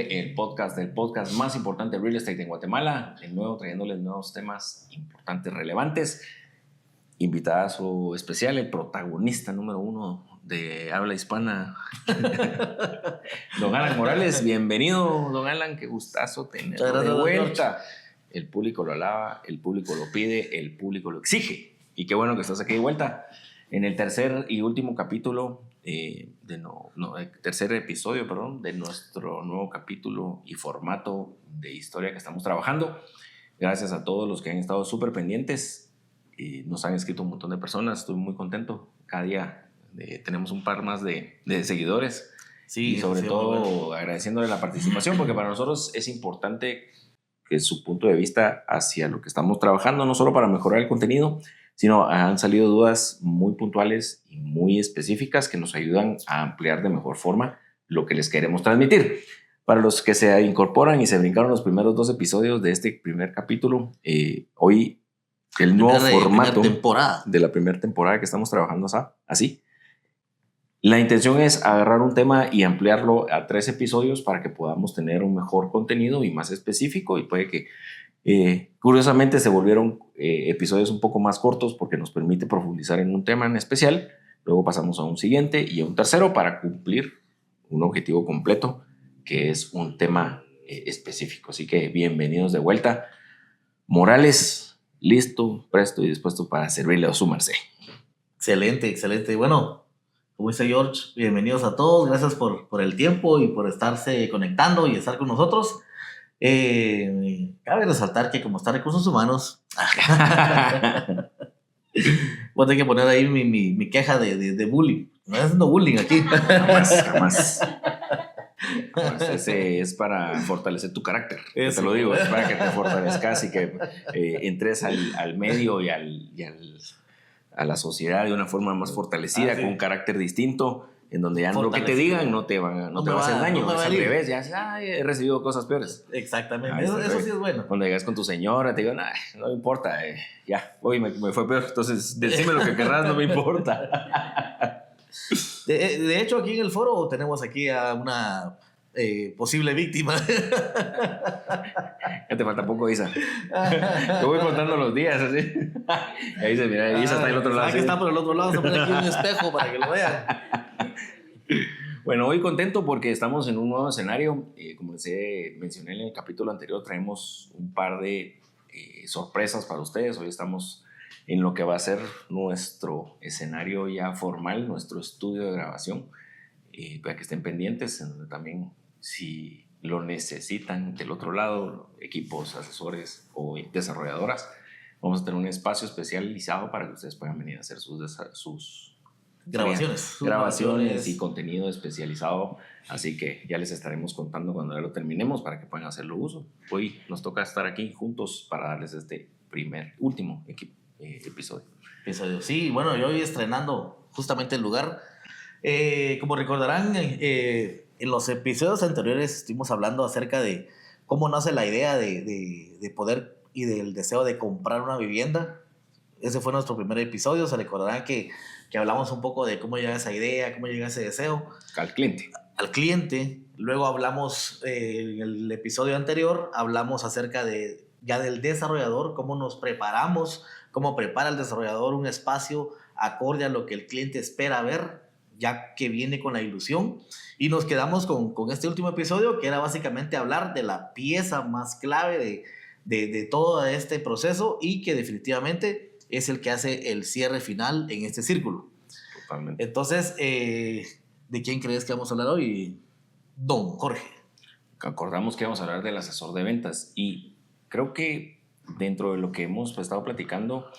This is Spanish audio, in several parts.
el podcast del podcast más importante de Real Estate en Guatemala. De nuevo trayéndoles nuevos temas importantes, relevantes. Invitadazo especial, el protagonista número 1 de habla hispana, don Alan Morales. Bienvenido, don Alan. Qué gustazo tenerlo de vuelta. El público lo alaba, el público lo pide, el público lo exige. Y qué bueno que estás aquí de vuelta en el tercer y último capítulo, tercer episodio, de nuestro nuevo capítulo y formato de historia que estamos trabajando. Gracias a todos los que han estado súper pendientes. Nos han escrito un montón de personas. Estoy muy contento. Cada día tenemos un par más de seguidores. Sí, y sobre todo agradeciéndole la participación, porque para nosotros es importante que su punto de vista hacia lo que estamos trabajando, no solo para mejorar el contenido, sino han salido dudas muy puntuales y muy específicas que nos ayudan a ampliar de mejor forma lo que les queremos transmitir. Para los que se incorporan y se brincaron los primeros 2 episodios de este primer capítulo, hoy el nuevo formato de la primera temporada que estamos trabajando así. La intención es agarrar un tema y ampliarlo a 3 episodios para que podamos tener un mejor contenido y más específico, y puede que curiosamente se volvieron episodios un poco más cortos porque nos permite profundizar en un tema en especial. Luego pasamos a un siguiente y a un tercero para cumplir un objetivo completo, que es un tema específico. Así que bienvenidos de vuelta. Morales, listo, presto y dispuesto para servirle a su merced. Excelente, excelente. Bueno, como dice George, bienvenidos a todos. Gracias por el tiempo y por estarse conectando y estar con nosotros. Cabe resaltar que como está Recursos Humanos, voy a tener que poner ahí mi queja de bullying. No estoy haciendo bullying aquí. Jamás. Ese es para fortalecer tu carácter. Te lo digo, es para que te fortalezcas y que entres al medio y a la sociedad de una forma más fortalecida, con un carácter distinto, en donde ya lo que te digan no te va a hacer daño. Es al revés, ya he recibido cosas peores. Exactamente, eso sí es bueno. Cuando llegas con tu señora, te digo, no me importa, ya, hoy me fue peor, entonces decime lo que querrás, no me importa. De hecho, aquí en el foro tenemos aquí a una posible víctima. Ya te falta poco, Isa. Yo voy contando los días, así. Y ahí se mira, Isa está del otro lado. Aquí está por el otro lado, se pone aquí un espejo para que lo vean. Bueno, hoy contento porque estamos en un nuevo escenario. Como les mencioné en el capítulo anterior, traemos un par de sorpresas para ustedes. Hoy estamos en lo que va a ser nuestro escenario ya formal, nuestro estudio de grabación, para que estén pendientes, en donde también, si lo necesitan del otro lado, equipos, asesores o desarrolladoras, vamos a tener un espacio especializado para que ustedes puedan venir a hacer sus grabaciones y contenido especializado. Así que ya les estaremos contando cuando ya lo terminemos para que puedan hacerlo uso. Hoy nos toca estar aquí juntos para darles este último episodio. Sí, bueno, yo hoy estrenando justamente el lugar. Como recordarán, en los episodios anteriores estuvimos hablando acerca de cómo nace la idea de poder y del deseo de comprar una vivienda. Ese fue nuestro primer episodio. Se recordarán que hablamos un poco de cómo llega esa idea, cómo llega ese deseo. Al cliente. Luego hablamos, en el episodio anterior, hablamos acerca ya del desarrollador, cómo nos preparamos, cómo prepara el desarrollador un espacio acorde a lo que el cliente espera ver, ya que viene con la ilusión. Y nos quedamos con este último episodio, que era básicamente hablar de la pieza más clave de todo este proceso, y que definitivamente es el que hace el cierre final en este círculo. Totalmente. Entonces, ¿de quién crees que vamos a hablar hoy, don Jorge? Acordamos que vamos a hablar del asesor de ventas, y creo que dentro de lo que hemos estado platicando,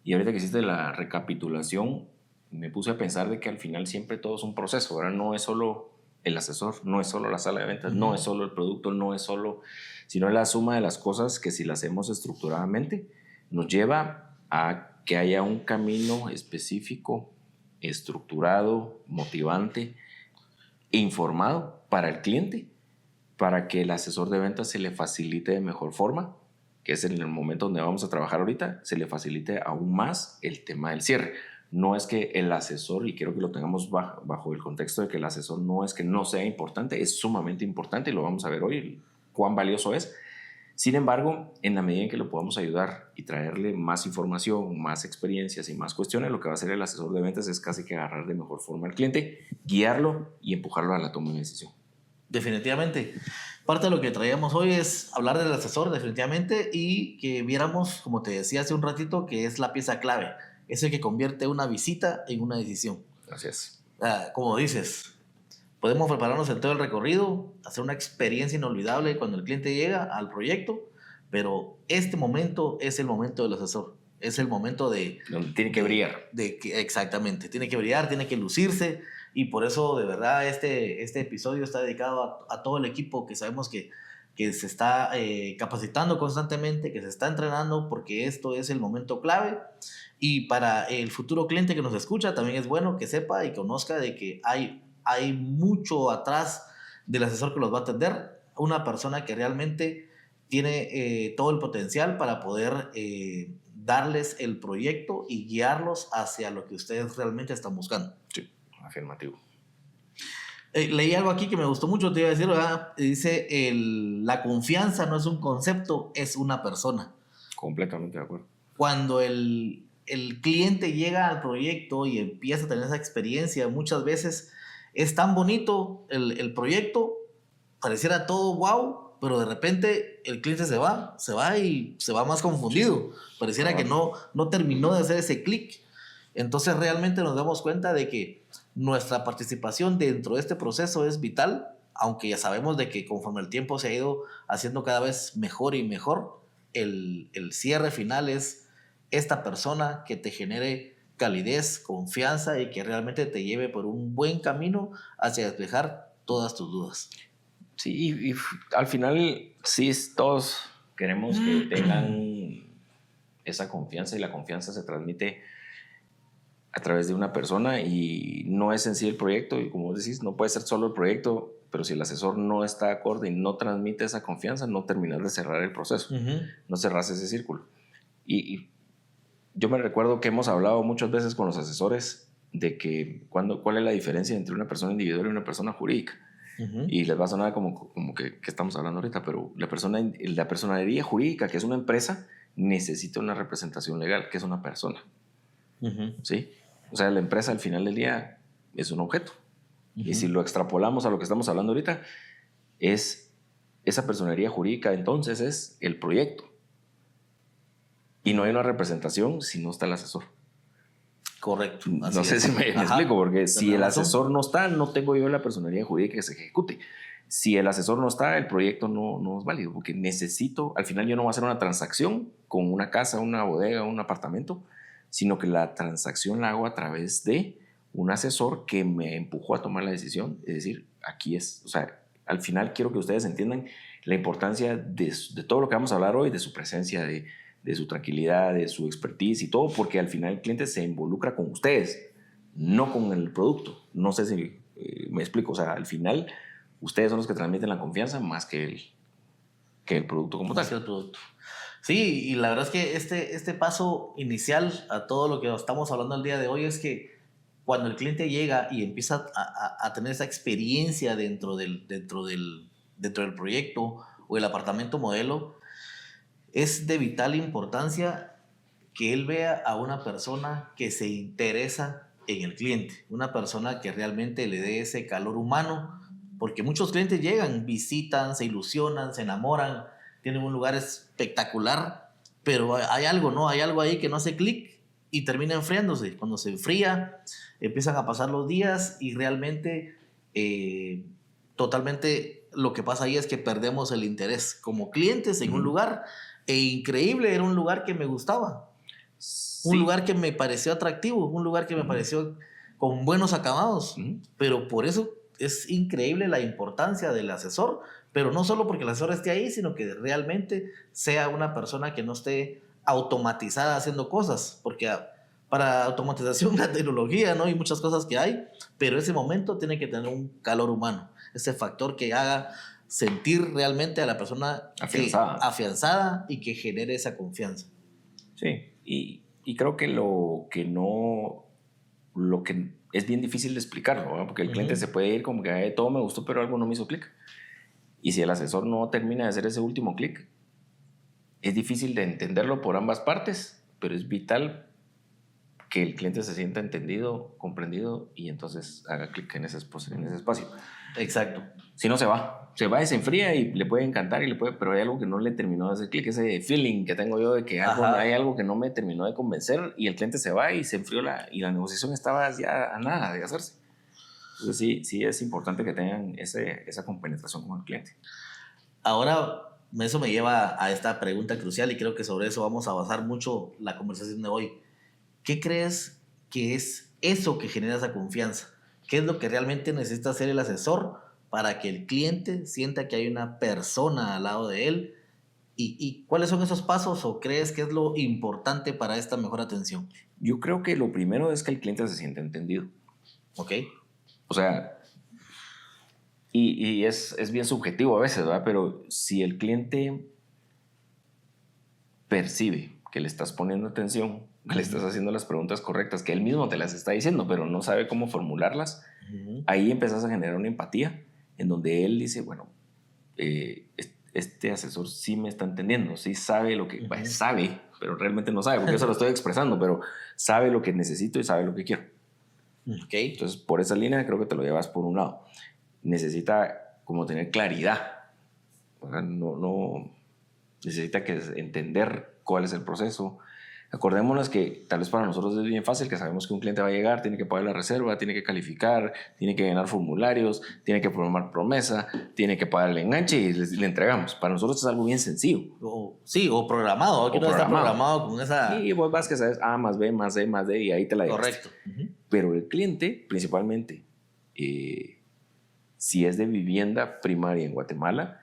y ahorita que hiciste la recapitulación, me puse a pensar de que al final siempre todo es un proceso, ¿verdad? No es solo el asesor, no es solo la sala de ventas, no es solo el producto, sino la suma de las cosas que, si las hacemos estructuradamente, nos lleva a que haya un camino específico, estructurado, motivante e informado para el cliente, para que el asesor de ventas se le facilite de mejor forma, que es en el momento donde vamos a trabajar ahorita, se le facilite aún más el tema del cierre. No es que el asesor, y quiero que lo tengamos bajo el contexto de que el asesor no es que no sea importante, es sumamente importante y lo vamos a ver hoy, cuán valioso es. Sin embargo, en la medida en que lo podamos ayudar y traerle más información, más experiencias y más cuestiones, lo que va a hacer el asesor de ventas es casi que agarrar de mejor forma al cliente, guiarlo y empujarlo a la toma de decisión. Definitivamente. Parte de lo que traíamos hoy es hablar del asesor, definitivamente, y que viéramos, como te decía hace un ratito, que es la pieza clave. Es el que convierte una visita en una decisión. Así es. Como dices, podemos prepararnos en todo el recorrido, hacer una experiencia inolvidable cuando el cliente llega al proyecto, pero este momento es el momento del asesor. Es el momento de... Donde tiene que brillar. Exactamente. Tiene que brillar, tiene que lucirse. Y por eso, de verdad, este episodio está dedicado a todo el equipo que sabemos que se está capacitando constantemente, que se está entrenando, porque esto es el momento clave. Y para el futuro cliente que nos escucha, también es bueno que sepa y conozca de que hay mucho atrás del asesor que los va a atender. Una persona que realmente tiene todo el potencial para poder darles el proyecto y guiarlos hacia lo que ustedes realmente están buscando. Sí, afirmativo. Leí algo aquí que me gustó mucho, te iba a decir, ¿verdad? Dice, la confianza no es un concepto, es una persona. Completamente de acuerdo. Cuando el cliente llega al proyecto y empieza a tener esa experiencia, muchas veces es tan bonito el proyecto, pareciera todo wow, pero de repente el cliente se va y se va más confundido. Pareciera que no terminó de hacer ese clic. Entonces realmente nos damos cuenta de que nuestra participación dentro de este proceso es vital, aunque ya sabemos de que conforme el tiempo se ha ido haciendo cada vez mejor y mejor, el cierre final es esta persona que te genere calidez, confianza y que realmente te lleve por un buen camino hacia despejar todas tus dudas. Sí, y al final sí todos queremos que tengan esa confianza, y la confianza se transmite a través de una persona y no es en sí el proyecto, y como vos decís, no puede ser solo el proyecto, pero si el asesor no está acorde y no transmite esa confianza, no terminas de cerrar el proceso, no cerras ese círculo. Y yo me recuerdo que hemos hablado muchas veces con los asesores de que cuál es la diferencia entre una persona individual y una persona jurídica. Y les va a sonar como que estamos hablando ahorita, pero la personería jurídica, que es una empresa, necesita una representación legal, que es una persona. ¿Sí? O sea, la empresa al final del día es un objeto. Y si lo extrapolamos a lo que estamos hablando ahorita, esa personería jurídica entonces es el proyecto. Y no hay una representación si no está el asesor. Correcto. No sé si me explico, porque si el asesor no está, no tengo yo la personería jurídica que se ejecute. Si el asesor no está, el proyecto no es válido, porque necesito, al final yo no voy a hacer una transacción con una casa, una bodega, un apartamento, sino que la transacción la hago a través de un asesor que me empujó a tomar la decisión. Es decir, aquí es, o sea, al final quiero que ustedes entiendan la importancia de todo lo que vamos a hablar hoy, de su presencia, de su tranquilidad, de su expertise y todo, porque al final el cliente se involucra con ustedes, no con el producto. No sé si me explico. O sea, al final ustedes son los que transmiten la confianza más que el producto como tal. El producto. Sí, y la verdad es que este paso inicial a todo lo que estamos hablando el día de hoy es que cuando el cliente llega y empieza a tener esa experiencia dentro del proyecto o el apartamento modelo, es de vital importancia que él vea a una persona que se interesa en el cliente, una persona que realmente le dé ese calor humano, porque muchos clientes llegan, visitan, se ilusionan, se enamoran, tienen un lugar espectacular, pero hay algo, ¿no? Hay algo ahí que no hace clic y termina enfriándose. Cuando se enfría, empiezan a pasar los días y realmente totalmente lo que pasa ahí es que perdemos el interés como clientes en un lugar. Increíble, era un lugar que me gustaba. Sí. Un lugar que me pareció atractivo, un lugar que me pareció con buenos acabados. Pero por eso es increíble la importancia del asesor, pero no solo porque el asesor esté ahí, sino que realmente sea una persona que no esté automatizada haciendo cosas, porque para automatización la tecnología, ¿no? Y muchas cosas que hay, pero ese momento tiene que tener un calor humano, ese factor que haga sentir realmente a la persona afianzada y que genere esa confianza. Sí, y creo que lo que no lo que es bien difícil de explicarlo, ¿verdad? Porque el cliente se puede ir como que todo me gustó, pero algo no me hizo clic. Y si el asesor no termina de hacer ese último clic, es difícil de entenderlo por ambas partes, pero es vital que el cliente se sienta entendido, comprendido y entonces haga clic en ese espacio. Exacto. Si no, se va y se enfría y le puede encantar, pero hay algo que no le terminó de hacer clic, ese feeling que tengo yo de que hay algo que no me terminó de convencer y el cliente se va y se enfrió y la negociación estaba ya a nada de hacerse. Entonces sí es importante que tengan esa compenetración con el cliente. Ahora, eso me lleva a esta pregunta crucial y creo que sobre eso vamos a basar mucho la conversación de hoy. ¿Qué crees que es eso que genera esa confianza? ¿Qué es lo que realmente necesita hacer el asesor para que el cliente sienta que hay una persona al lado de él? ¿Y cuáles son esos pasos o crees que es lo importante para esta mejor atención? Yo creo que lo primero es que el cliente se sienta entendido. Ok. O sea, y es bien subjetivo a veces, ¿verdad? Pero si el cliente percibe que le estás poniendo atención, que le estás haciendo las preguntas correctas, que él mismo te las está diciendo, pero no sabe cómo formularlas, ahí empezás a generar una empatía en donde él dice, bueno, este asesor sí me está entendiendo, sí sabe lo que sabe, pero realmente no sabe, porque eso lo estoy expresando, pero sabe lo que necesito y sabe lo que quiero. Okay. Entonces, por esa línea creo que te lo llevas por un lado. Necesita como tener claridad. O sea, no necesita entender cuál es el proceso. Acordémonos que tal vez para nosotros es bien fácil, que sabemos que un cliente va a llegar, tiene que pagar la reserva, tiene que calificar, tiene que llenar formularios, tiene que programar promesa, tiene que pagar el enganche y le entregamos. Para nosotros es algo bien sencillo. O programado. Aquí no está programado con esa... Y vos vas que sabes A más B más C más D y ahí te la llevas. Correcto. Pero el cliente, principalmente, si es de vivienda primaria en Guatemala,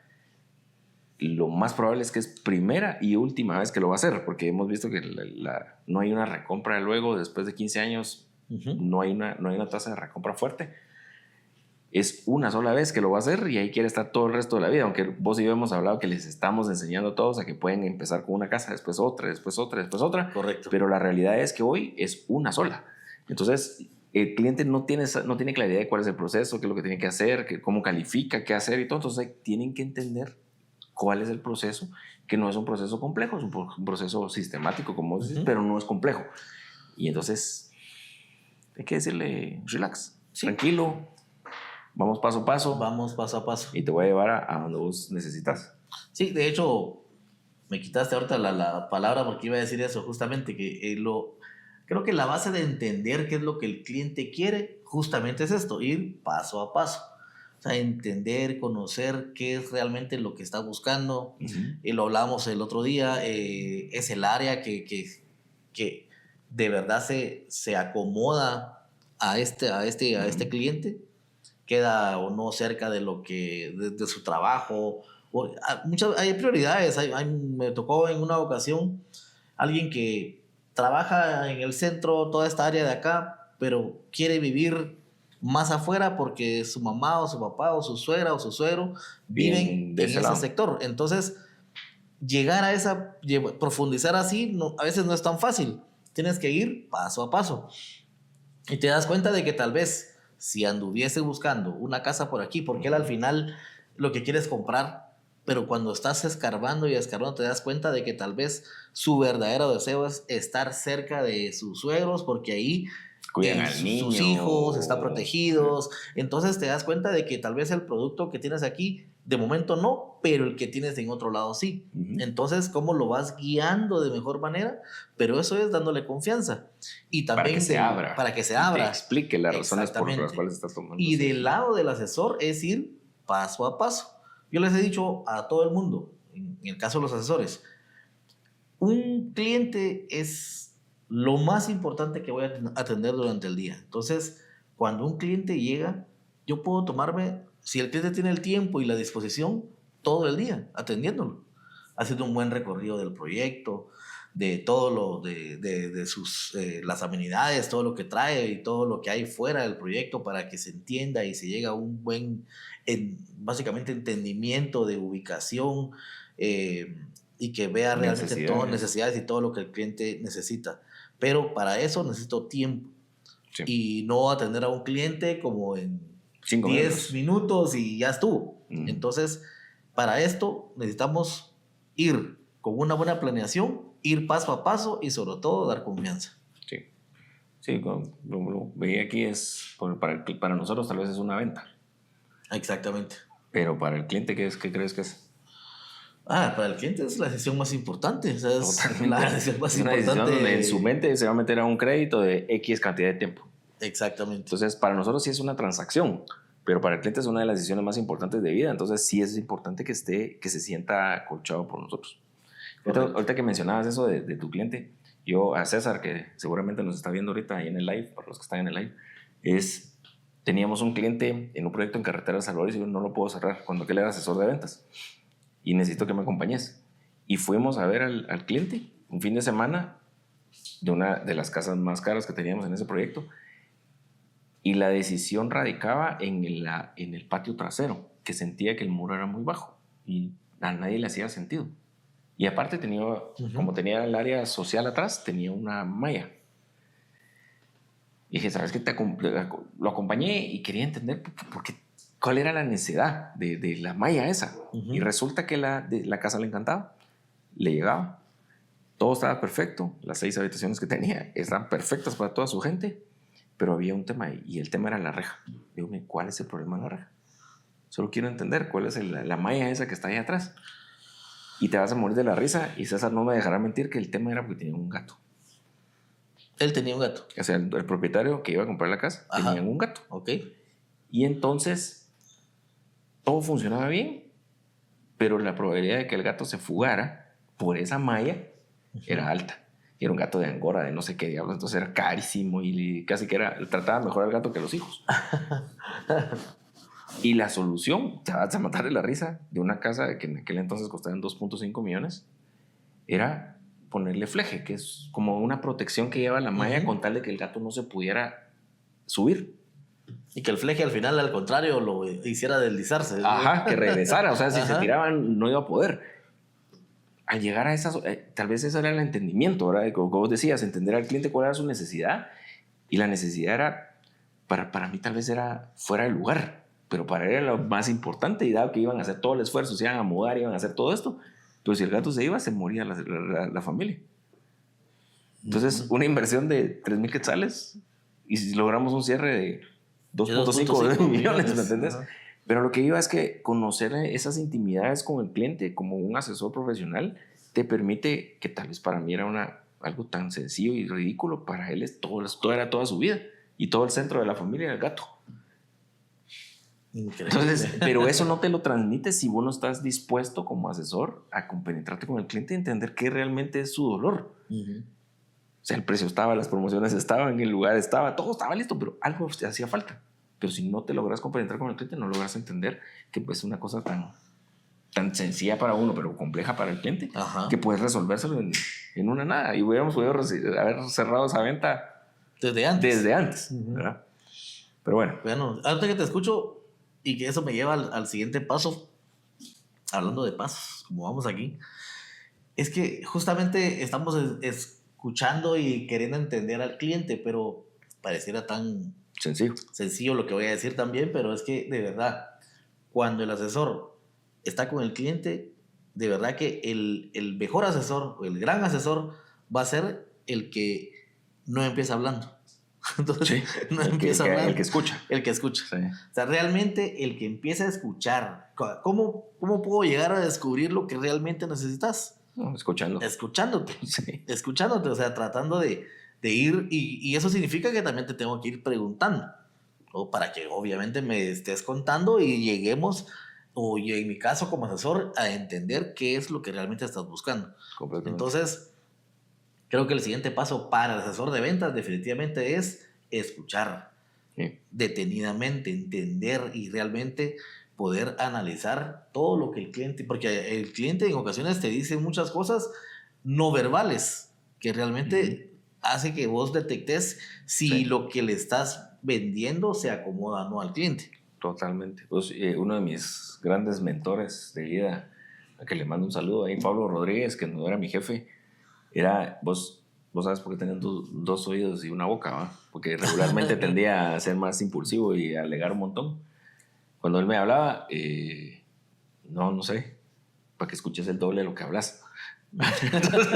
lo más probable es que es primera y última vez que lo va a hacer, porque hemos visto que no hay una recompra luego, después de 15 años, no hay una tasa de recompra fuerte. Es una sola vez que lo va a hacer y ahí quiere estar todo el resto de la vida, aunque vos y yo hemos hablado que les estamos enseñando a todos a que pueden empezar con una casa, después otra, después otra, después otra. Correcto. Pero la realidad es que hoy es una sola. Entonces, el cliente no tiene claridad de cuál es el proceso, qué es lo que tiene que hacer, cómo califica, qué hacer y todo. Entonces, tienen que entender cuál es el proceso, que no es un proceso complejo, es un proceso sistemático, como dices, pero no es complejo. Y entonces, hay que decirle, relax, tranquilo, vamos paso a paso. Vamos paso a paso. Y te voy a llevar a donde vos necesitas. Sí, de hecho, me quitaste ahorita la palabra porque iba a decir eso, justamente, que creo que la base de entender qué es lo que el cliente quiere, justamente es esto, ir paso a paso. O sea, entender, conocer qué es realmente lo que está buscando. Y lo hablamos el otro día, es el área que de verdad se acomoda a este cliente, queda o no cerca de lo que de su trabajo. Hay prioridades. Me tocó en una ocasión alguien que trabaja en el centro, toda esta área de acá, pero quiere vivir más afuera porque su mamá o su papá o su suegra o su suegro viven en ese sector. Entonces, profundizar así, a veces no es tan fácil. Tienes que ir paso a paso. Y te das cuenta de que tal vez si anduviese buscando una casa por aquí, porque él al final lo que quiere es comprar, pero cuando estás escarbando y escarbando te das cuenta de que tal vez su verdadero deseo es estar cerca de sus suegros, porque ahí cuidan al niño, sus hijos están protegidos. Entonces te das cuenta de que tal vez el producto que tienes aquí de momento no, pero el que tienes en otro lado sí. Entonces, ¿cómo lo vas guiando de mejor manera? Pero eso es dándole confianza. Y también para que se abra. Te explique las razones por las cuales estás tomando. Y del lado del asesor es ir paso a paso. Yo les he dicho a todo el mundo, en el caso de los asesores, un cliente es lo más importante que voy a atender durante el día. Entonces, cuando un cliente llega, yo puedo tomarme, si el cliente tiene el tiempo y la disposición, todo el día atendiéndolo, haciendo un buen recorrido del proyecto, de todo lo de sus las amenidades, todo lo que trae y todo lo que hay fuera del proyecto para que se entienda y se llegue a un buen básicamente entendimiento de ubicación, y que vea realmente todas las necesidades y todo lo que el cliente necesita. Pero para eso necesito tiempo. Sí. y no atender a un cliente como en 5 10 minutos y ya estuvo. Entonces, para esto necesitamos ir con una buena planeación, ir paso a paso y sobre todo dar confianza. Sí, sí, lo veía aquí es, para nosotros tal vez es una venta, Exactamente. pero para el cliente, ¿qué crees que es? Para el cliente es la decisión más importante. O sea, es Totalmente. la decisión más Es una decisión importante. donde en su mente se va a meter a un crédito de X cantidad de tiempo. Exactamente. Entonces, para nosotros sí es una transacción, pero para el cliente es una de las decisiones más importantes de vida. Entonces, sí es importante que se sienta acolchado por nosotros. Ahorita que mencionabas eso de tu cliente, yo a César, que seguramente nos está viendo ahorita ahí en el live, para los que están en el live, teníamos un cliente en un proyecto en Carretera de Salvador y yo no lo puedo cerrar cuando él era asesor de ventas y necesito que me acompañes. Y fuimos a ver al cliente un fin de semana de una de las casas más caras que teníamos en ese proyecto. Y la decisión radicaba en el patio trasero, que sentía que el muro era muy bajo y a nadie le hacía sentido. Y aparte como tenía el área social atrás, tenía una malla. Y dije, ¿sabes qué? Lo acompañé y quería entender cuál era la necesidad de la malla esa. Y resulta que la casa le encantaba, le llegaba, todo estaba perfecto, las 6 habitaciones que tenía estaban perfectas para toda su gente. Pero había un tema y el tema era la reja. Digo, ¿cuál es el problema de la reja? Solo quiero entender cuál es la malla esa que está ahí atrás. Y te vas a morir de la risa y César no me dejará mentir que el tema era porque tenía un gato. Él tenía un gato. O sea, el propietario que iba a comprar la casa tenía un gato. Ok. Y entonces todo funcionaba bien, pero la probabilidad de que el gato se fugara por esa malla era alta. Y era un gato de Angora, de no sé qué diablos, entonces era carísimo y casi que trataba mejor al gato que a los hijos. Y la solución, te vas a matar de la risa, de una casa que en aquel entonces costaba 2.5 millones, era ponerle fleje, que es como una protección que lleva la malla con tal de que el gato no se pudiera subir. Y que el fleje al final, al contrario, lo hiciera deslizarse. Ajá, que regresara, o sea, si se tiraban no iba a poder. Al llegar a esas, tal vez ese era el entendimiento, ¿verdad? Como vos decías, entender al cliente cuál era su necesidad. Y la necesidad era, para mí tal vez era fuera de lugar, pero para él era lo más importante y dado que iban a hacer todo el esfuerzo, se iban a mudar, iban a hacer todo esto, pero si el gato se iba, se moría la familia. Entonces, una inversión de 3,000 quetzales y si logramos un cierre de 2.5 millones, ¿me entendés? Pero lo que iba es que conocer esas intimidades con el cliente como un asesor profesional te permite, que tal vez para mí era algo tan sencillo y ridículo, para él era toda su vida y todo el centro de la familia era el gato. Increíble. Entonces, pero eso no te lo transmites si vos no estás dispuesto como asesor a compenetrarte con el cliente y entender qué realmente es su dolor. O sea, el precio estaba, las promociones estaban, el lugar estaba, todo estaba listo, pero algo te hacía falta. Pero si no te logras compenetrar con el cliente, no logras entender que pues, es una cosa tan sencilla para uno, pero compleja para el cliente, que puedes resolvérselo en una nada. Y hubiéramos podido haber cerrado esa venta desde antes. ¿Verdad? Pero bueno. Ahorita que te escucho y que eso me lleva al siguiente paso, hablando de pasos, como vamos aquí, es que justamente estamos escuchando y queriendo entender al cliente, pero pareciera tan sencillo lo que voy a decir también, pero es que de verdad, cuando el asesor está con el cliente, de verdad que el mejor asesor, o el gran asesor, va a ser el que no empieza hablando. Entonces, no empieza a hablar. El que escucha. El que escucha. Sí. O sea, realmente el que empieza a escuchar. ¿Cómo puedo llegar a descubrir lo que realmente necesitas? Escuchándote. Sí. Escuchándote, o sea, tratando de ir, y eso significa que también te tengo que ir preguntando, o para que obviamente me estés contando y lleguemos, o yo en mi caso como asesor, a entender qué es lo que realmente estás buscando. Entonces, creo que el siguiente paso para el asesor de ventas definitivamente es escuchar detenidamente, entender y realmente poder analizar todo lo que el cliente, porque el cliente en ocasiones te dice muchas cosas no verbales que realmente hace que vos detectes si lo que le estás vendiendo se acomoda o no al cliente. Totalmente. Pues, uno de mis grandes mentores de vida, a que le mando un saludo ahí, Pablo Rodríguez, que no era mi jefe, era, vos vos sabes por qué tenía dos oídos y una boca, ¿va? Porque regularmente tendía a ser más impulsivo y a alegar un montón. Cuando él me hablaba, no sé, para que escuches el doble de lo que hablas. Entonces,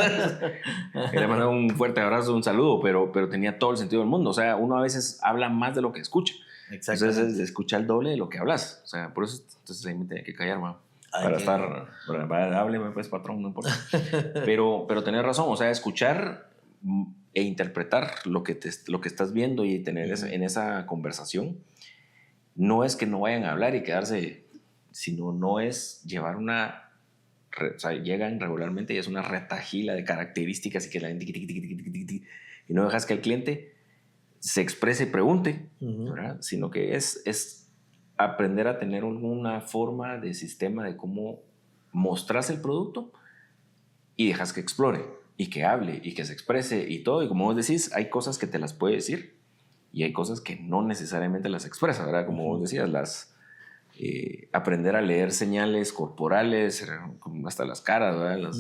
le mandaba un fuerte abrazo, un saludo, pero tenía todo el sentido del mundo. O sea, uno a veces habla más de lo que escucha. Entonces, escucha el doble de lo que hablas. O sea, por eso entonces ahí me tenía que callar, man. Hábleme pues, patrón, no importa. pero tenés razón, o sea, escuchar e interpretar lo que estás viendo y tener en esa conversación, no es que no vayan a hablar y quedarse, sino no es llevar una... O sea, llegan regularmente y es una retahíla de características y que la gente y no dejas que el cliente se exprese y pregunte, ¿verdad? Sino que es aprender a tener una forma de sistema de cómo mostras el producto y dejas que explore y que hable y que se exprese y todo. Y como vos decís, hay cosas que te las puede decir y hay cosas que no necesariamente las expresa, ¿verdad? Como vos decías, aprender a leer señales corporales, hasta las caras, ¿verdad?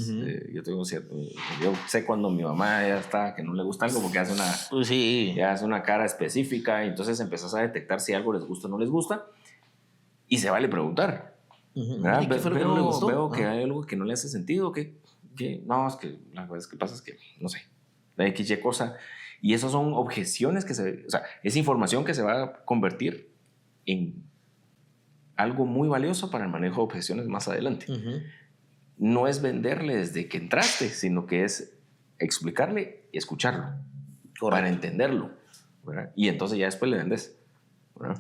Yo sé cuando mi mamá ya está, que no le gusta algo porque ya hace una cara específica y entonces empezás a detectar si algo les gusta o no les gusta y se vale preguntar. ¿Y qué fue lo que no le gustó? Veo que hay algo que no le hace sentido, que no, es que la verdad es que pasa es que, no sé, la XY cosa. Y esas son objeciones o sea, es información que se va a convertir en algo muy valioso para el manejo de objeciones más adelante. No es venderle desde que entraste, sino que es explicarle y escucharlo. Correcto. Para entenderlo, ¿verdad? Y entonces ya después le vendes, ¿verdad?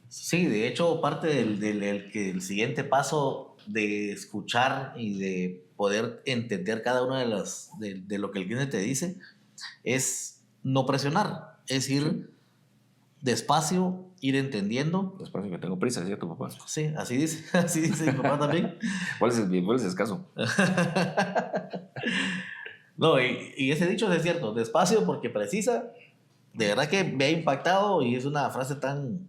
Sí, de hecho, parte del siguiente paso de escuchar y de poder entender cada una de lo que el cliente te dice es no presionar, es ir despacio, ir entendiendo. Despacio, que tengo prisa, ¿cierto, papá? Sí, así dice mi papá también. ¿Cuál es el escaso? No, y ese dicho es cierto, despacio porque precisa. De verdad que me ha impactado y es una frase tan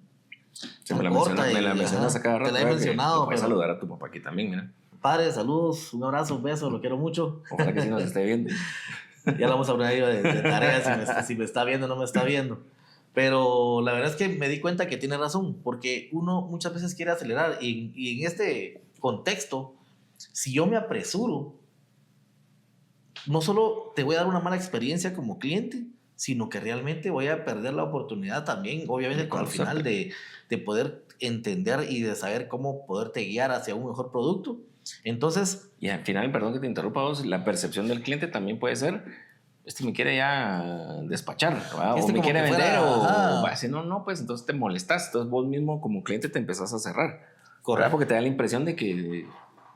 corta. Me la mencionas a cada rato. Te la he mencionado. Puedes saludar a tu papá aquí también, mira. Padre, saludos, un abrazo, un beso, lo quiero mucho. Ojalá que sí nos esté viendo. Ya le vamos a hablar de tareas, si me está viendo o no me está viendo. Pero la verdad es que me di cuenta que tiene razón, porque uno muchas veces quiere acelerar y en este contexto, si yo me apresuro, no solo te voy a dar una mala experiencia como cliente, sino que realmente voy a perder la oportunidad también, obviamente, al final de poder entender y de saber cómo poderte guiar hacia un mejor producto. Entonces... Y al final, perdón que te interrumpa vos, la percepción del cliente también puede ser, me quiere ya despachar, ¿verdad? O me quiere vender, si no, pues entonces te molestas, entonces vos mismo como cliente te empezás a cerrar. Correcto. Porque te da la impresión de que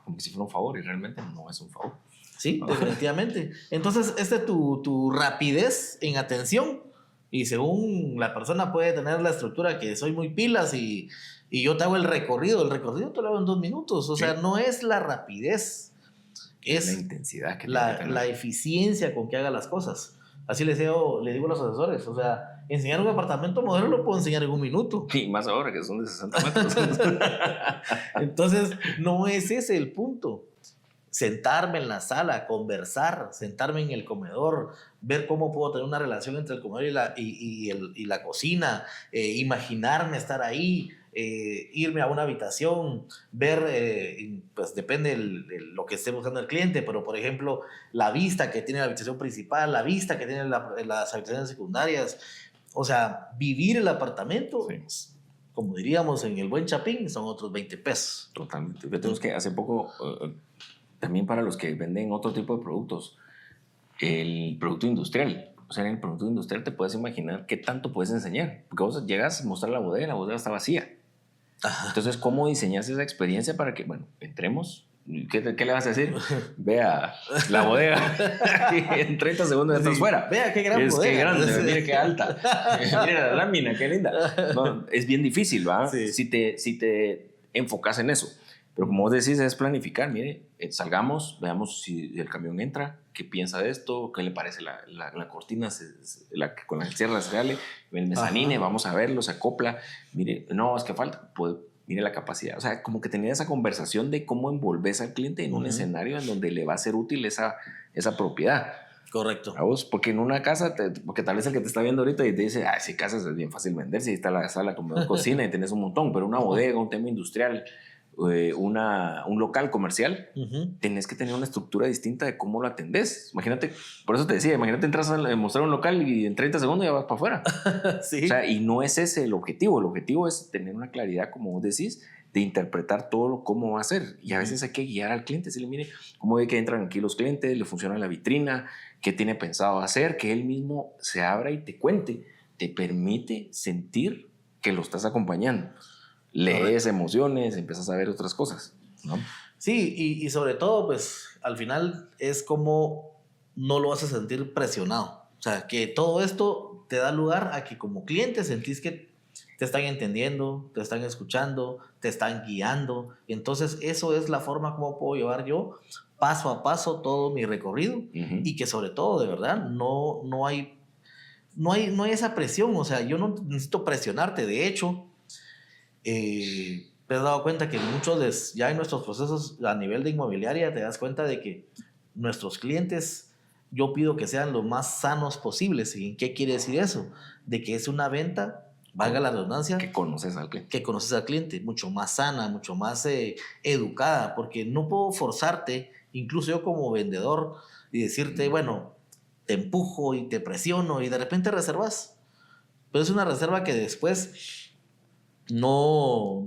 como que si fuera un favor y realmente no es un favor. Sí, definitivamente. Entonces, tu rapidez en atención y según la persona puede tener la estructura que soy muy pilas y yo te hago el recorrido te lo hago en 2 minutos. O sea, no es la rapidez, es la intensidad, la eficiencia con que haga las cosas. Así le digo a los asesores, o sea, enseñar un apartamento modelo lo puedo enseñar en 1 minuto. Y más ahora que son de 60 metros. Entonces, no es ese el punto. Sentarme en la sala, conversar, sentarme en el comedor, ver cómo puedo tener una relación entre el comedor y la cocina, imaginarme estar ahí, irme a una habitación, ver, pues depende de lo que esté buscando el cliente, pero por ejemplo, la vista que tiene la habitación principal, la vista que tiene las habitaciones secundarias, o sea, vivir el apartamento, sí. Como diríamos en el buen Chapín, son otros 20 pesos. Totalmente. Tenemos que hace poco... también para los que venden otro tipo de productos, el producto industrial. O sea, en el producto industrial te puedes imaginar qué tanto puedes enseñar. Porque vos llegas a mostrar la bodega está vacía. Ajá. Entonces, ¿cómo diseñas esa experiencia para que, bueno, entremos? ¿Qué le vas a decir? Vea la bodega. En 30 segundos ya estás fuera. Vea qué gran bodega. Qué grande, mire qué alta. Mire la lámina, qué linda. No, es bien difícil, ¿va? Sí. Si te enfocas en eso. Pero como vos decís, es planificar. Mire, salgamos, veamos si el camión entra, qué piensa de esto, qué le parece la cortina, con la sierra se sale, el mezanine, ajá. Vamos a verlo, se acopla. Mire, no, es que falta, pues, mire la capacidad. O sea, como que tener esa conversación de cómo envolves al cliente en un escenario en donde le va a ser útil esa propiedad. Correcto. A vos, porque en una casa, porque tal vez el que te está viendo ahorita y te dice, ah, si casas es bien fácil vender, si está la sala, comedor, cocina y tenés un montón, pero una bodega, un tema industrial, un local comercial, tenés que tener una estructura distinta de cómo lo atendés. Imagínate, por eso te decía, imagínate entras a mostrar un local y en 30 segundos ya vas para afuera. Sí. O sea, y no es ese el objetivo es tener una claridad, como vos decís, de interpretar todo cómo va a ser. Y a veces hay que guiar al cliente, decirle, mire, cómo ve que entran aquí los clientes, le funciona la vitrina, qué tiene pensado hacer, que él mismo se abra y te cuente, te permite sentir que lo estás acompañando. Lees emociones, empiezas a ver otras cosas, ¿no? Sí, y sobre todo, pues, al final es como no lo haces sentir presionado. O sea, que todo esto te da lugar a que como cliente sentís que te están entendiendo, te están escuchando, te están guiando. Entonces, eso es la forma como puedo llevar yo paso a paso todo mi recorrido y que sobre todo, de verdad, no hay esa presión. O sea, yo no necesito presionarte. De hecho, te has dado cuenta que muchos ya en nuestros procesos a nivel de inmobiliaria te das cuenta de que nuestros clientes, yo pido que sean lo más sanos posibles. ¿Y qué quiere decir eso? De que es una venta, valga la redundancia, que conoces al cliente. Que conoces al cliente, mucho más sana, mucho más educada, porque no puedo forzarte, incluso yo como vendedor, y decirte, bueno, te empujo y te presiono y de repente reservas. Pero es una reserva que después no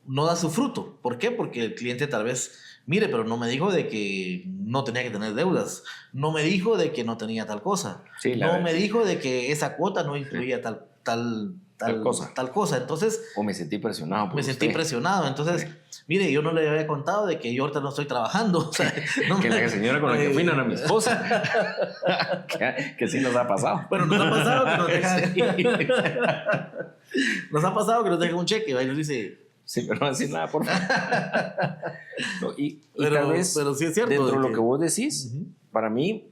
da su fruto. ¿Por qué? Porque el cliente tal vez, mire, pero no me dijo de que no tenía que tener deudas, no me dijo de que no tenía tal cosa, sí, no me dijo de que esa cuota no incluía tal cosa. Entonces, o me sentí presionado. Me sentí presionado. Entonces, mire, yo no le había contado de que yo ahorita no estoy trabajando. O sea, que la señora con la que fui no era mi esposa. que sí nos ha pasado. Bueno, nos ha pasado que nos deja... Nos ha pasado que nos deja un cheque, y nos dice... Sí, pero no decir nada, por favor. No, pero, tal vez, pero sí es cierto, dentro de lo que vos decís, para mí,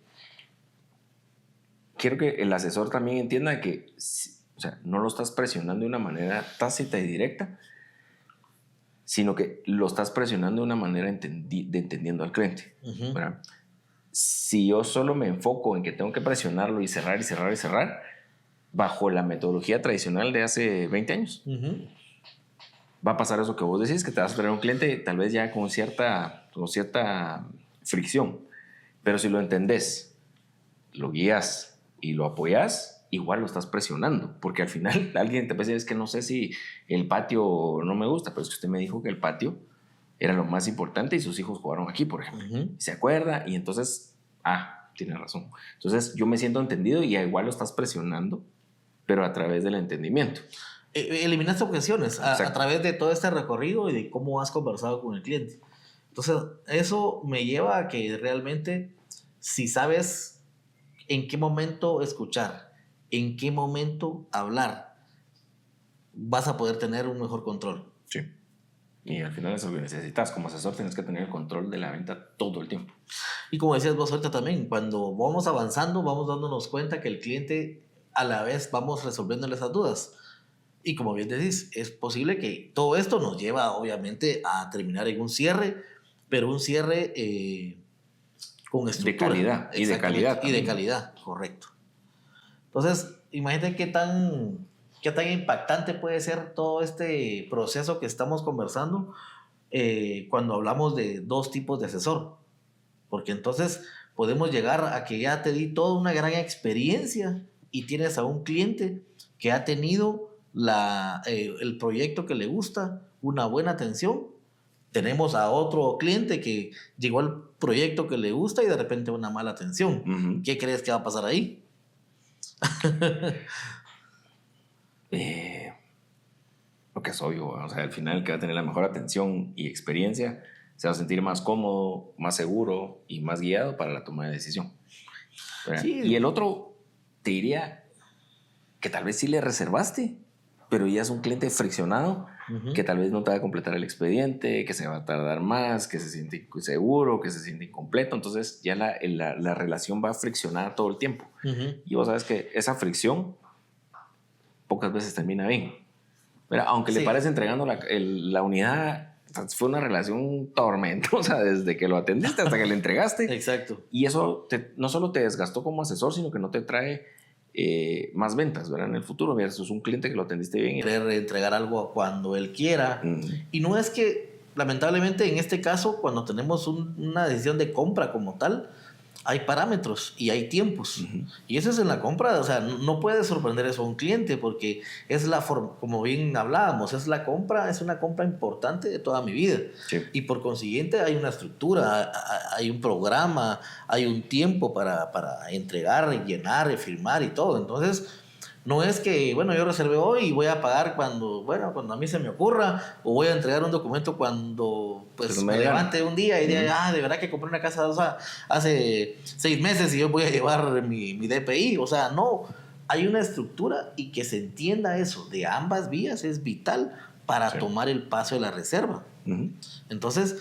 quiero que el asesor también entienda que, o sea, no lo estás presionando de una manera tácita y directa, sino que lo estás presionando de una manera entendiendo al cliente. ¿Verdad? Si yo solo me enfoco en que tengo que presionarlo y cerrar y cerrar y cerrar, bajo la metodología tradicional de hace 20 años, va a pasar eso que vos decís, que te vas a traer un cliente tal vez ya con cierta fricción. Pero si lo entendés, lo guías y lo apoyas, igual lo estás presionando, porque al final alguien te puede decir, es que no sé si el patio no me gusta, pero es que usted me dijo que el patio era lo más importante y sus hijos jugaron aquí, por ejemplo. Y se acuerda y entonces, tiene razón. Entonces yo me siento entendido y igual lo estás presionando, pero a través del entendimiento. Eliminaste objeciones a través de todo este recorrido y de cómo has conversado con el cliente. Entonces, eso me lleva a que realmente, si sabes en qué momento escuchar, en qué momento hablar, vas a poder tener un mejor control. Sí. Y al final eso es lo que necesitas. Como asesor tienes que tener el control de la venta todo el tiempo. Y como decías vos ahorita también, cuando vamos avanzando, vamos dándonos cuenta que el cliente, a la vez, vamos resolviéndole esas dudas. Y como bien decís, es posible que todo esto nos lleva, obviamente, a terminar en un cierre, pero un cierre con estructura. De calidad. Y de calidad. Y de calidad, correcto. Entonces, imagínate qué tan impactante puede ser todo este proceso que estamos conversando cuando hablamos de dos tipos de asesor. Porque entonces podemos llegar a que ya te di toda una gran experiencia y tienes a un cliente que ha tenido el proyecto que le gusta, una buena atención. Tenemos a otro cliente que llegó al proyecto que le gusta y de repente una mala atención. ¿Qué crees que va a pasar ahí? Lo que es obvio, o sea, al final el que va a tener la mejor atención y experiencia se va a sentir más cómodo, más seguro y más guiado para la toma de decisión. Sí. Y el otro, te diría que tal vez sí le reservaste, pero ya es un cliente friccionado, que tal vez no te va a completar el expediente, que se va a tardar más, que se siente inseguro, que se siente incompleto. Entonces ya la relación va friccionada todo el tiempo. Y vos sabes que esa fricción pocas veces termina bien. Pero aunque le pares entregando la unidad fue una relación tormentosa desde que lo atendiste hasta que le entregaste. Exacto. Y eso no solo te desgastó como asesor, sino que no te trae más ventas, ¿verdad? En el futuro, versus un cliente que lo atendiste bien. Querer entregar algo cuando él quiera. Y no es que, lamentablemente, en este caso, cuando tenemos una decisión de compra como tal, hay parámetros y hay tiempos. Y eso es en la compra, o sea, no puede sorprender eso a un cliente porque es la forma, como bien hablábamos, es una compra importante de toda mi vida. Sí. Y por consiguiente hay una estructura, hay un programa, hay un tiempo para entregar, llenar, firmar y todo. Entonces, no es que, bueno, yo reservé hoy y voy a pagar cuando a mí se me ocurra, o voy a entregar un documento cuando pues me levante un día y diga, de verdad que compré una casa hace 6 meses y yo voy a llevar mi DPI. O sea, no, hay una estructura y que se entienda eso de ambas vías es vital para tomar el paso de la reserva. Entonces,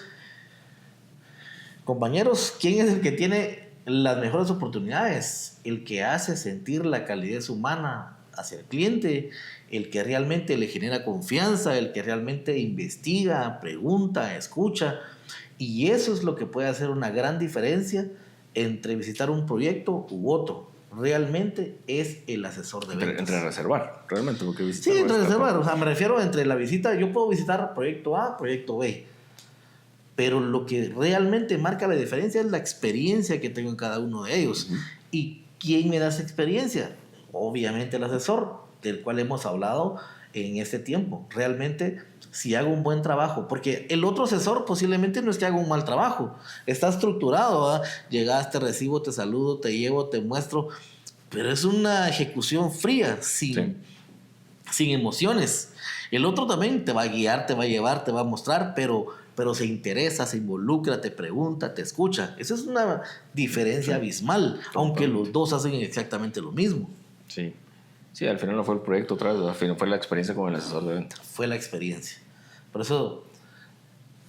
compañeros, ¿quién es el que tiene las mejores oportunidades? El que hace sentir la calidez humana hacia el cliente, el que realmente le genera confianza, el que realmente investiga, pregunta, escucha. Y eso es lo que puede hacer una gran diferencia entre visitar un proyecto u otro. Realmente es el asesor de ventas. Entre reservar, realmente, porque visitar. Sí, entre reservar. O sea, me refiero entre la visita. Yo puedo visitar proyecto A, proyecto B. Pero lo que realmente marca la diferencia es la experiencia que tengo en cada uno de ellos. ¿Y quién me da esa experiencia? Obviamente el asesor, del cual hemos hablado en este tiempo. Realmente, si hago un buen trabajo, porque el otro asesor posiblemente no es que haga un mal trabajo, está estructurado, ¿verdad? Llegaste, recibo, te saludo, te llevo, te muestro, pero es una ejecución fría, sin emociones. El otro también te va a guiar, te va a llevar, te va a mostrar, pero se interesa, se involucra, te pregunta, te escucha. Esa es una diferencia abismal, aunque los dos hacen exactamente lo mismo. Sí. Sí, al final no fue el proyecto otra vez, al final fue la experiencia con el asesor de venta. Fue la experiencia. Por eso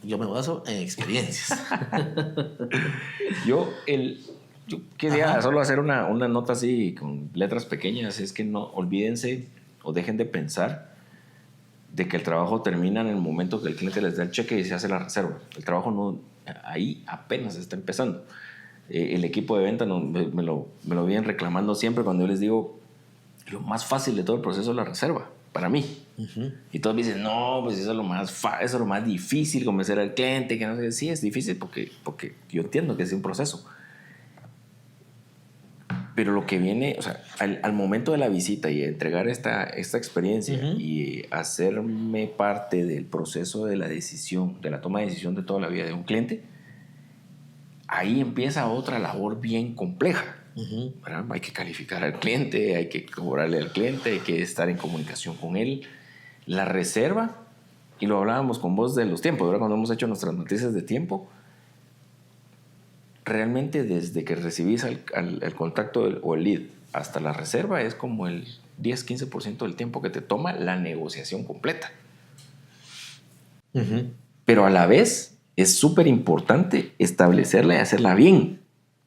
yo me baso en experiencias. Yo quería solo hacer una nota así con letras pequeñas, es que no olvídense o dejen de pensar de que el trabajo termina en el momento que el cliente les da el cheque y se hace la reserva. El trabajo no, ahí apenas está empezando. El equipo de venta me lo vienen reclamando siempre cuando yo les digo, lo más fácil de todo el proceso es la reserva, para mí. Y todos me dicen, no, pues eso es lo más difícil, convencer al cliente, que no sé. Sí, es difícil porque yo entiendo que es un proceso. Pero lo que viene, o sea, al momento de la visita y entregar esta experiencia y hacerme parte del proceso de la decisión, de la toma de decisión de toda la vida de un cliente, ahí empieza otra labor bien compleja. ¿Verdad? Hay que calificar al cliente, hay que cobrarle al cliente, hay que estar en comunicación con él. La reserva, y lo hablábamos con vos de los tiempos, ¿verdad? Cuando hemos hecho nuestras noticias de tiempo, realmente desde que recibís el contacto o el lead hasta la reserva es como el 10-15% del tiempo que te toma la negociación completa. Pero a la vez es súper importante establecerla y hacerla bien.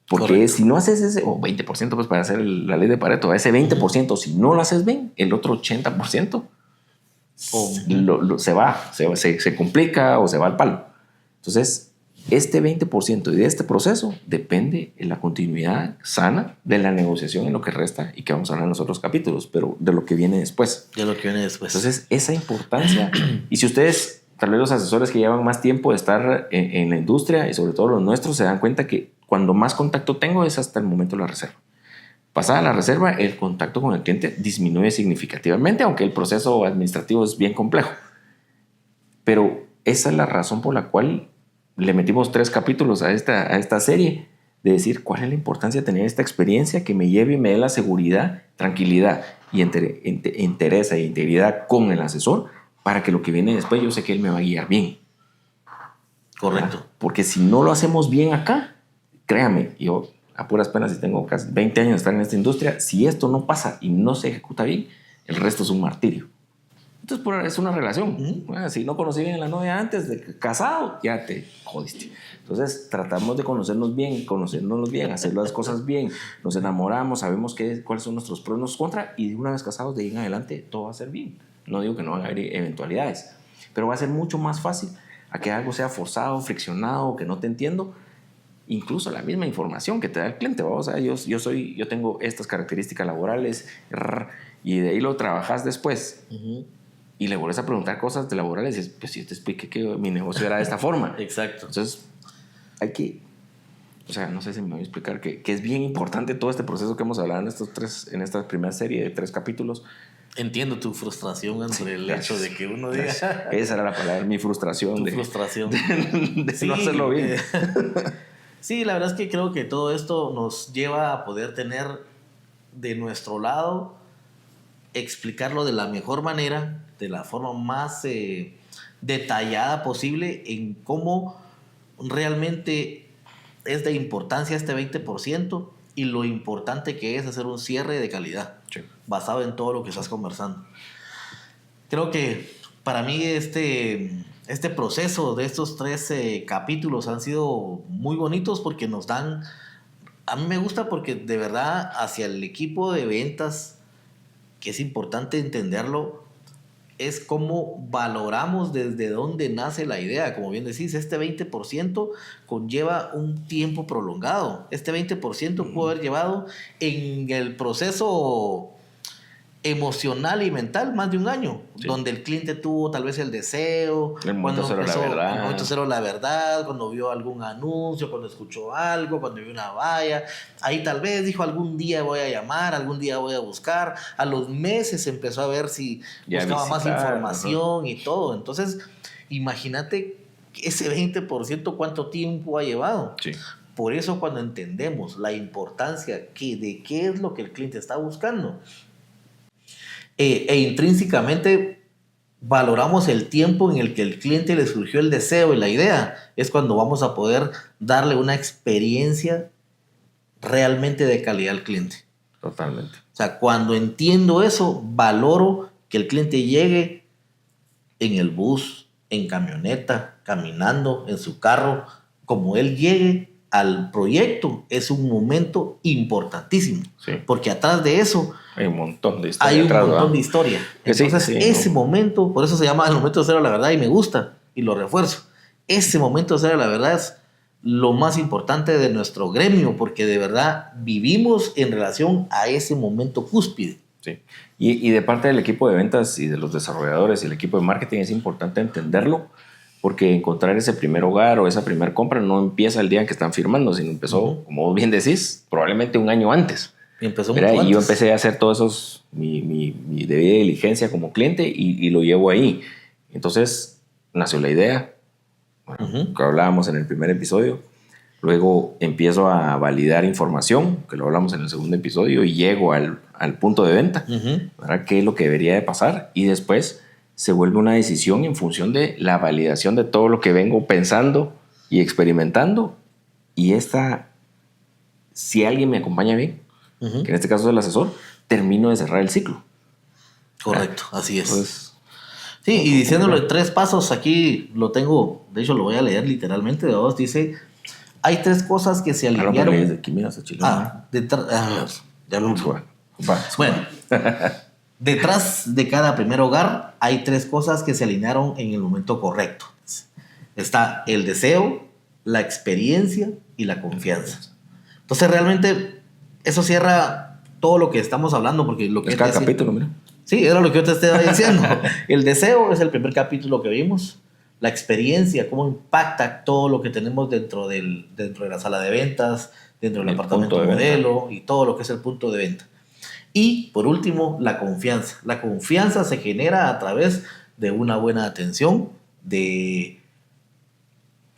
Porque correcto. Si no haces ese, o 20%, pues para hacer la ley de Pareto, ese 20%, si no lo haces bien, el otro 80% se complica o se va al palo. Entonces, este 20% y de este proceso depende de la continuidad sana de la negociación en lo que resta y que vamos a hablar en los otros capítulos, pero de lo que viene después. De lo que viene después. Entonces, esa importancia, y si ustedes, tal vez los asesores que llevan más tiempo de estar en la industria y sobre todo los nuestros, se dan cuenta que cuando más contacto tengo es hasta el momento de la reserva. Pasada la reserva, el contacto con el cliente disminuye significativamente, aunque el proceso administrativo es bien complejo. Pero esa es la razón por la cual le metimos 3 capítulos a esta serie, de decir cuál es la importancia de tener esta experiencia que me lleve y me dé la seguridad, tranquilidad y interés e integridad con el asesor para que lo que viene después yo sé que él me va a guiar bien. Correcto. ¿Verdad? Porque si no lo hacemos bien acá, créame, yo a puras penas y tengo casi 20 años de estar en esta industria, si esto no pasa y no se ejecuta bien, el resto es un martirio. Entonces es una relación. Bueno, si no conocí bien a la novia antes de casado, ya te jodiste. Entonces tratamos de conocernos bien, hacer las cosas bien, nos enamoramos, sabemos cuáles son nuestros pros y nuestros contras, y una vez casados de ahí en adelante todo va a ser bien. No digo que no van a haber eventualidades, pero va a ser mucho más fácil a que algo sea forzado, friccionado, que no te entiendo. Incluso la misma información que te da el cliente, vamos, o sea, yo tengo estas características laborales, y de ahí lo trabajas después. Y le vuelves a preguntar cosas de laborales y dices, pues si yo te expliqué que mi negocio era de esta forma. Exacto. Entonces, hay que, o sea, no sé si me voy a explicar que es bien importante todo este proceso que hemos hablado en esta primera serie de 3 capítulos. Entiendo tu frustración entre el hecho de que uno diga... Esa era la palabra, mi frustración. Tu frustración. De Sí, no hacerlo bien. Sí, la verdad es que creo que todo esto nos lleva a poder tener de nuestro lado, explicarlo de la mejor manera, de la forma más detallada posible en cómo realmente es de importancia este 20% y lo importante que es hacer un cierre de calidad, Sí. basado en todo lo que estás conversando. Creo que para mí este proceso de estos 13 capítulos han sido muy bonitos porque nos dan... A mí me gusta porque de verdad hacia el equipo de ventas, que es importante entenderlo, es cómo valoramos desde dónde nace la idea. Como bien decís, este 20% conlleva un tiempo prolongado. Este 20% pudo haber llevado en el proceso emocional y mental más de un año, sí, donde el cliente tuvo tal vez el deseo, el momento cero la verdad, el momento cero la verdad, cuando vio algún anuncio, cuando escuchó algo, cuando vio una valla, ahí tal vez dijo algún día voy a llamar, algún día voy a buscar, a los meses empezó a ver si ya buscaba más información y todo. Entonces imagínate ese 20% cuánto tiempo ha llevado. Sí. Por eso cuando entendemos la importancia de qué es lo que el cliente está buscando, e intrínsecamente valoramos el tiempo en el que el cliente le surgió el deseo y la idea, es cuando vamos a poder darle una experiencia realmente de calidad al cliente. Totalmente. O sea, cuando entiendo eso, valoro que el cliente llegue en el bus, en camioneta, caminando, en su carro, como él llegue al proyecto, es un momento importantísimo. Sí. Porque atrás de eso hay un montón de historia. Hay un montón de historia. Entonces, sí, ese momento, por eso se llama el momento de cero la verdad y me gusta y lo refuerzo. Ese momento de cero la verdad es lo más importante de nuestro gremio, porque de verdad vivimos en relación a ese momento cúspide. Sí. Y de parte del equipo de ventas y de los desarrolladores y el equipo de marketing es importante entenderlo, porque encontrar ese primer hogar o esa primer compra no empieza el día en que están firmando, sino empezó, como bien decís, probablemente un año antes. Empezó mucho antes. Y yo empecé a hacer todos esos, mi debida diligencia como cliente y lo llevo ahí. Entonces nació la idea, bueno, que hablábamos en el primer episodio. Luego empiezo a validar información, que lo hablamos en el segundo episodio, y llego al punto de venta, ¿verdad? ¿Qué es lo que debería de pasar? Y después se vuelve una decisión en función de la validación de todo lo que vengo pensando y experimentando. Y si alguien me acompaña bien, que en este caso es el asesor, termino de cerrar el ciclo. Correcto, así es. Entonces, sí, y diciéndolo en 3 pasos, aquí lo tengo, de hecho lo voy a leer literalmente, de vos, dice, hay 3 cosas que se alinearon. Ya lo hemos Bueno, detrás de cada primer hogar hay 3 cosas que se alinearon en el momento correcto. Está el deseo, la experiencia y la confianza. Entonces realmente eso cierra todo lo que estamos hablando, porque lo que es cada capítulo, mira. Sí, era lo que yo te estaba diciendo. El deseo es el primer capítulo que vimos. La experiencia, cómo impacta todo lo que tenemos dentro de la sala de ventas, dentro del apartamento modelo y todo lo que es el punto de venta. Y por último, la confianza. La confianza se genera a través de una buena atención, de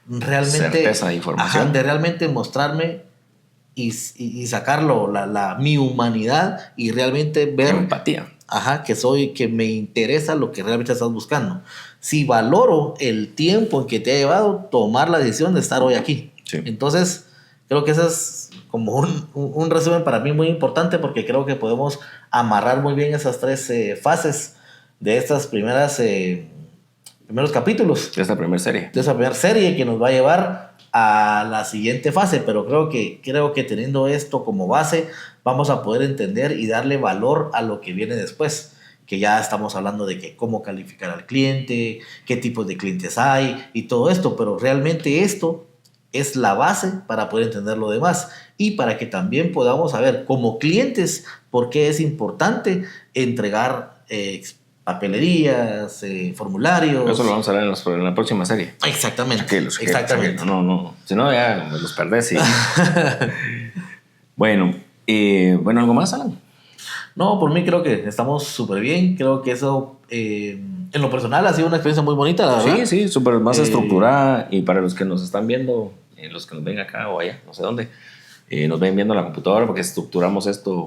realmente... certeza de información. De realmente mostrarme y sacarlo, mi humanidad y realmente ver... empatía. Que me interesa lo que realmente estás buscando. Si valoro el tiempo que te ha llevado tomar la decisión de estar hoy aquí. Sí. Entonces, creo que ese es como un resumen para mí muy importante, porque creo que podemos amarrar muy bien esas 3 fases de estas primeros capítulos. De esta primera serie. De esa primera serie que nos va a llevar a la siguiente fase, pero creo que teniendo esto como base vamos a poder entender y darle valor a lo que viene después, que ya estamos hablando de que cómo calificar al cliente, qué tipos de clientes hay y todo esto, pero realmente esto es la base para poder entender lo demás y para que también podamos saber como clientes por qué es importante entregar papelerías, formularios. Eso lo vamos a ver en la próxima serie. Exactamente. Exactamente. No. Si no, ya me los perdés. Bueno, ¿algo más, Alan? No, por mí creo que estamos súper bien. Creo que eso, en lo personal, ha sido una experiencia muy bonita, la verdad. Sí, súper más estructurada. Y para los que nos están viendo, los que nos ven acá o allá, no sé dónde, nos ven viendo la computadora porque estructuramos esto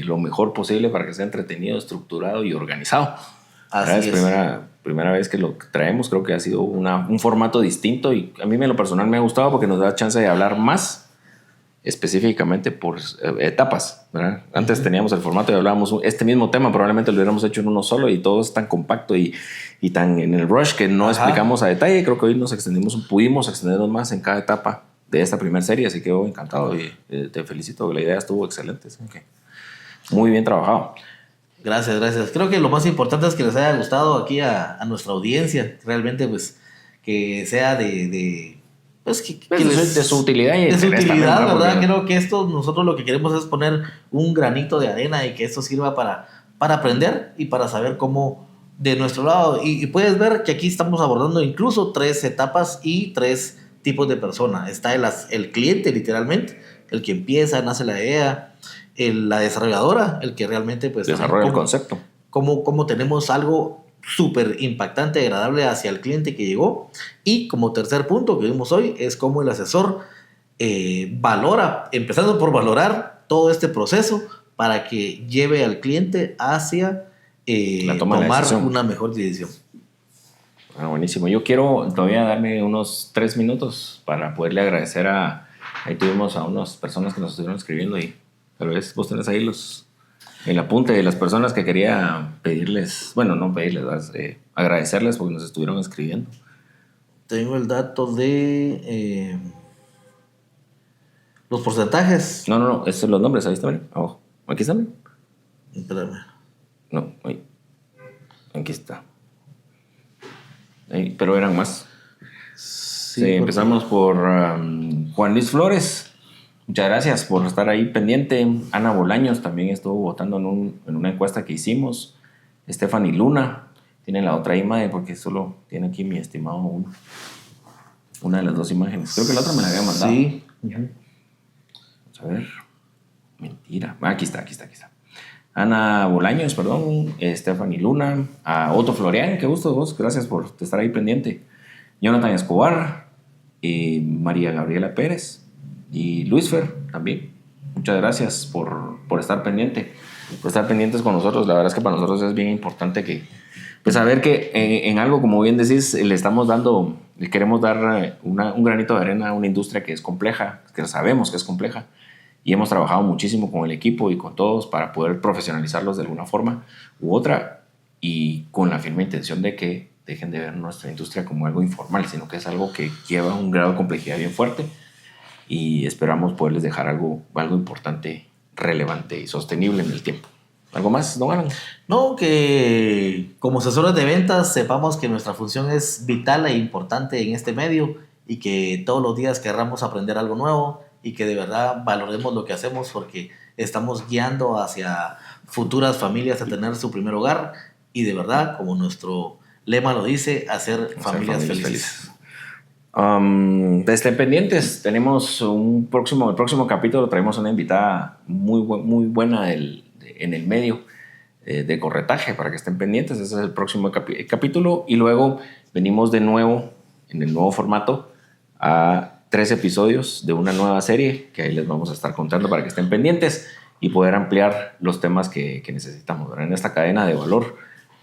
lo mejor posible para que sea entretenido, estructurado y organizado. Así es primera vez que lo traemos. Creo que ha sido un formato distinto y a mí en lo personal me ha gustado porque nos da chance de hablar más específicamente por etapas, ¿verdad? Antes teníamos el formato y hablábamos este mismo tema, probablemente lo hubiéramos hecho en uno solo y todo es tan compacto y tan en el rush que no explicamos a detalle. Creo que hoy pudimos extendernos más en cada etapa de esta primera serie, así que encantado y te felicito, la idea estuvo excelente. Okay. Muy bien trabajado. Gracias. Creo que lo más importante es que les haya gustado aquí a nuestra audiencia, realmente pues que sea pues de su utilidad y de su utilidad, también, ¿verdad? Creo que nosotros lo que queremos es poner un granito de arena y que esto sirva para aprender y para saber cómo de nuestro lado. Y puedes ver que aquí estamos abordando incluso 3 etapas y 3 tipos de personas. Está el cliente, literalmente, el que empieza, nace la idea, la desarrolladora, el que realmente pues desarrolla el concepto. Cómo tenemos algo súper impactante, agradable hacia el cliente que llegó. Y como tercer punto que vimos hoy es cómo el asesor valora, empezando por valorar todo este proceso para que lleve al cliente hacia tomar una mejor decisión. Buenísimo. Yo quiero todavía darme unos 3 minutos para poderle agradecer ahí tuvimos a unas personas que nos estuvieron escribiendo pero vos tenés ahí el apunte de las personas que quería pedirles, agradecerles porque nos estuvieron escribiendo. Tengo el dato de los porcentajes. No, estos son los nombres, ahí está, abajo. Aquí está. Espérame. No, ahí. Aquí está. Ahí, pero eran más. Sí, empezamos por Juan Luis Flores. Muchas gracias por estar ahí pendiente. Ana Bolaños también estuvo votando en una encuesta que hicimos. Stephanie Luna tiene la otra imagen porque solo tiene aquí mi estimado una de las 2 imágenes. Creo que la otra me la había mandado. Sí. Vamos a ver. Mentira. Aquí está. Ana Bolaños, perdón. Stephanie Luna. A Otto Florian, qué gusto vos. Gracias por estar ahí pendiente. Jonathan Escobar. María Gabriela Pérez. Y Luis Fer también. Muchas gracias por estar pendiente, por estar pendientes con nosotros. La verdad es que para nosotros es bien importante que saber que en algo, como bien decís, le queremos dar un granito de arena a una industria que es compleja, que sabemos que es compleja y hemos trabajado muchísimo con el equipo y con todos para poder profesionalizarlos de alguna forma u otra y con la firme intención de que dejen de ver nuestra industria como algo informal, sino que es algo que lleva un grado de complejidad bien fuerte. Y esperamos poderles dejar algo importante, relevante y sostenible en el tiempo. ¿Algo más, don Alan? No, que como asesores de ventas sepamos que nuestra función es vital e importante en este medio y que todos los días querramos aprender algo nuevo y que de verdad valoremos lo que hacemos porque estamos guiando hacia futuras familias a tener su primer hogar y de verdad, como nuestro lema lo dice, hacer familias felices. Estén pendientes, tenemos el próximo capítulo traemos una invitada muy buena en el medio de corretaje para que estén pendientes. Ese es el próximo capítulo y luego venimos de nuevo en el nuevo formato a 3 episodios de una nueva serie que ahí les vamos a estar contando para que estén pendientes y poder ampliar los temas que necesitamos, ¿verdad? En esta cadena de valor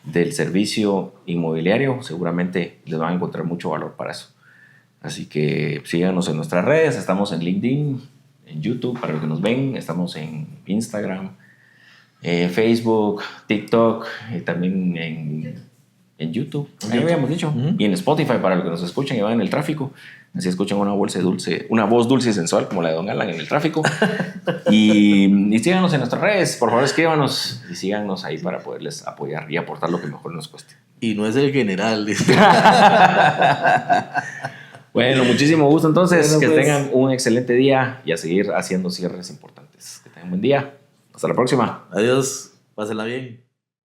del servicio inmobiliario seguramente les van a encontrar mucho valor para eso. Así que síganos en nuestras redes, estamos en LinkedIn, en YouTube para los que nos ven, estamos en Instagram, Facebook, TikTok, y también en en YouTube, ahí lo habíamos dicho, y en Spotify para los que nos escuchan y van en el tráfico. Así escuchan una voz dulce y sensual como la de Don Alan en el tráfico. y síganos en nuestras redes, por favor escríbanos y síganos ahí para poderles apoyar y aportar lo que mejor nos cueste. Y no es el general. Bueno, muchísimo gusto entonces, bueno, que pues, tengan un excelente día y a seguir haciendo cierres importantes. Que tengan un buen día. Hasta la próxima. Adiós, pásenla bien.